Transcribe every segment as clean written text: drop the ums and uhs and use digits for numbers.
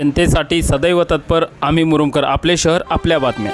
जनतेसाठी सदैव तत्पर आम्ही मुरुमकर, आपले शहर आपल्या बातम्या।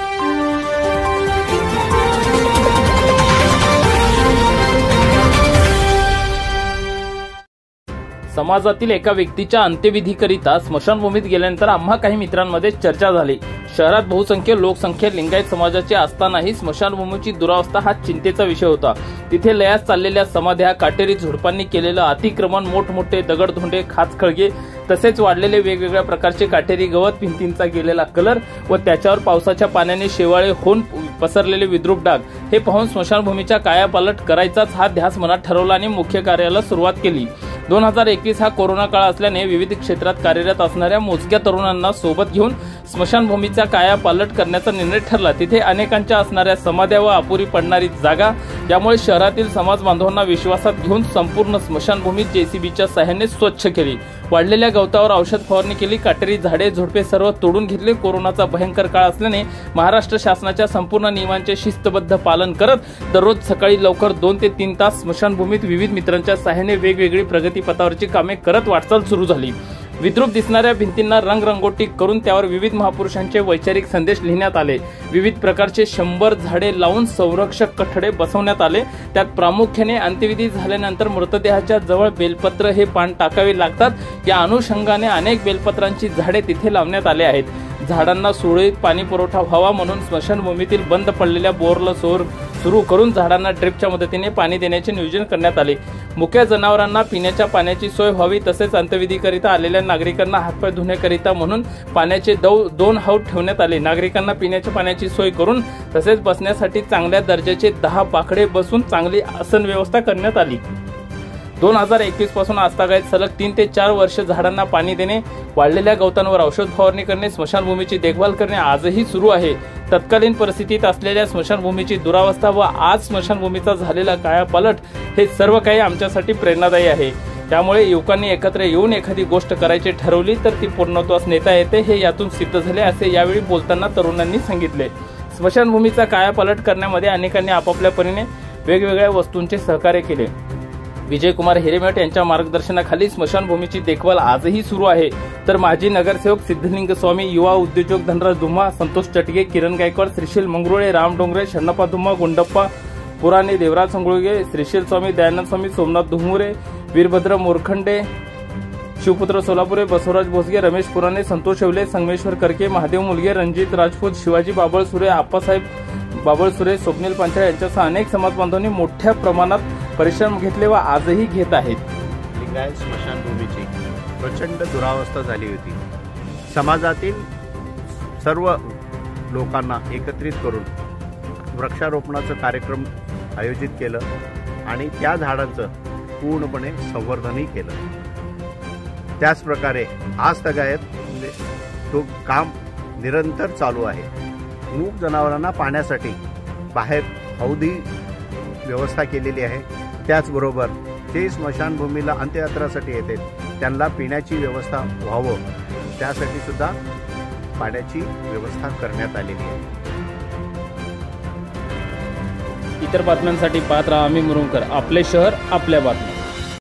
समाजातील एका व्यक्तीच्या अंत्यविधीकरिता स्मशानभूमीत गेल्यानंतर आम्हा काही मित्रांमध्ये चर्चा झाली। शहरात बहुसंख्य लोकसंख्या लिंगायत समाजाची असतानाही स्मशानभूमीची दुरावस्था हा चिंतेचा विषय होता। तिथे लयास चाललेल्या समाध्या, काटेरी झुडपांनी केलेलं अतिक्रमण, मोठमोठे दगडधोंडे, खाचखळगे, तसेच वाढलेले वेगवेगळ्या प्रकारचे काटेरी गवत, भिंतींचा गेलेला कलर व त्याच्यावर पावसाच्या पाण्याने शेवाळे होऊन पसरलेले विद्रूप डाग हे पाहून स्मशानभूमीच्या कायापालट करायचाच हा ध्यास मनात ठरवला आणि मुख्य कार्याला सुरुवात केली। 2021 हा कोरोना काळ असल्याने विविध क्षेत्रात कार्यरत असणाऱ्या मोजक्या तरुणांना सोबत घेऊन स्मशानभूमीचा कायापालट करण्याचा निर्णय ठरला। तिथे अनेकांच्या असणाऱ्या समाध्या व अपुरी पडणारी जागा, यामुळे शहरातील समाज बांधवांना विश्वासात घेऊन संपूर्ण स्मशानभूमी जेसीबीच्या सहाय्याने स्वच्छ केली। वाढलेल्या गवतावर औषध फवारणी केली, काटेरी झाडे झुडपे सर्व तोडून घेतले। कोरोनाचा भयंकर काळ असल्याने महाराष्ट्र शासनाच्या संपूर्ण नियमांचे शिस्तबद्ध पालन करत दररोज सकाळी लवकर 2 ते 3 तास स्मशानभूमीत विविध मित्रांच्या सहाय्याने वेगवेगळी प्रगतीपथावरची कामे करत वाटचाल सुरू झाली। विद्रूप दिसणाऱ्या भिंतींना रंगरंगोटी करून त्यावर विविध महापुरुषांचे वैचारिक संदेश लिहिण्यात आले। विविध प्रकारचे 100 झाडे लावून संरक्षक कठडे बसवण्यात आले। त्यात प्रामुख्याने अंत्यविधी झाल्यानंतर मृतदेहाच्या जवळ बेलपत्र हे पान टाकावे लागतात। या अनुषंगाने अनेक बेलपत्रांची झाडे तिथे लावण्यात आले आहेत। झाडांना सुरळीत पाणी पुरवठा व्हावा म्हणून स्मशानभूमीतील बंद पडलेल्या बोरला सुरू करून झाडांना ड्रिपच्या मदतीने पाणी देण्याचे नियोजन करण्यात आले। मुख्य जनावरांना पिण्याच्या पाण्याची सोय व्हावी, तसेच अंत्यविधीकरिता आलेल्या नागरिकांना हातपाय धुण्याकरिता म्हणून पाण्याचे 2 हौद ठेवण्यात आले। नागरिकांना पिण्याच्या पाण्याची सोय करून तसेच बसण्यासाठी चांगल्या दर्जाचे 10 बाकडे बसून चांगली आसन व्यवस्था करण्यात आली। 2021 पासून आजतागायत सलग 3 ते 4 वर्ष झाडांना पाणी देणे, वाढलेल्या गवतांवर औषध फवारणी करणे, स्मशानभूमीची देखभाल करणे आजही सुरू आहे। तत्कालीन परिस्थितीत असलेल्या स्मशानभूमीची दुरावस्था व आज स्मशानभूमीचा झालेला कायापालट हे सर्व काही आमच्यासाठी प्रेरणादायी आहे। त्यामुळे युवकांनी एकत्र येऊन एखादी गोष्ट करायची ठरवली तर ती पूर्णत्वास नेता येते, हे यातून सिद्ध झाले असे यावेळी बोलताना तरुणांनी सांगितले। स्मशानभूमीचा कायापालट करण्यामध्ये अनेकांनी आपापल्या परीने वेगवेगळ्या वस्तूंचे सहकार्य केले। विजयकुमार हिरेमठ यांच्या मार्गदर्शनाखाली स्मशानभूमीची देखभाल आजही सुरू आहे। तर माजी नगरसेवक सिद्धलिंग स्वामी, युवा उद्योजक धनराज धुमा, संतोष चटगे, किरण गायकवाड, श्रीशील मंगरुळे, राम डोंगरे, शण्णप्पा धुमा, गुंडप्पा पुराणे, देवराज संगुळगे, श्रीशील स्वामी, दयानंद स्वामी, सोमनाथ धुमुरे, वीरभद्र मोरखंडे, शिवपुत्र सोलापुरे, बसवराज भोसगे, रमेश पुराणे, संतोष शेवले, संगमेश्वर करके, महादेव मुलगे, रणजित राजपूत, शिवाजी बाबळसुरे, आप्पासाहेब बाबळसुरे, स्वप्नील पांचाळ यांच्यासह अनेक समाज बांधवांनी मोठ्या प्रमाणात परिश्रम घेतले व आजही घेत आहेत। लिंगायत स्मशानभूमीची प्रचंड दुरावस्था झाली होती। समाजातील सर्व लोकांना एकत्रित करून वृक्षारोपणाचा कार्यक्रम आयोजित केलं आणि त्या झाडांचं पूर्णपणे संवर्धनही केलं। त्याच प्रकारे आज तगायत तो काम निरंतर चालू आहे। मूक जनावरांना पाण्यासाठी बाहेर हौदी व्यवस्था केलेली आहे। त्याचबरोबर जे स्मशानभूमीला अंत्ययात्रासाठी येते त्यांना पिण्याची व्यवस्था व्हावं, त्यासाठी सुद्धा पाण्याची व्यवस्था करण्यात आलेली आहे। इतर बातम्यांसाठी पाहत राहा आम्ही मुरुमकर, आपले शहर आपल्या बातम्या।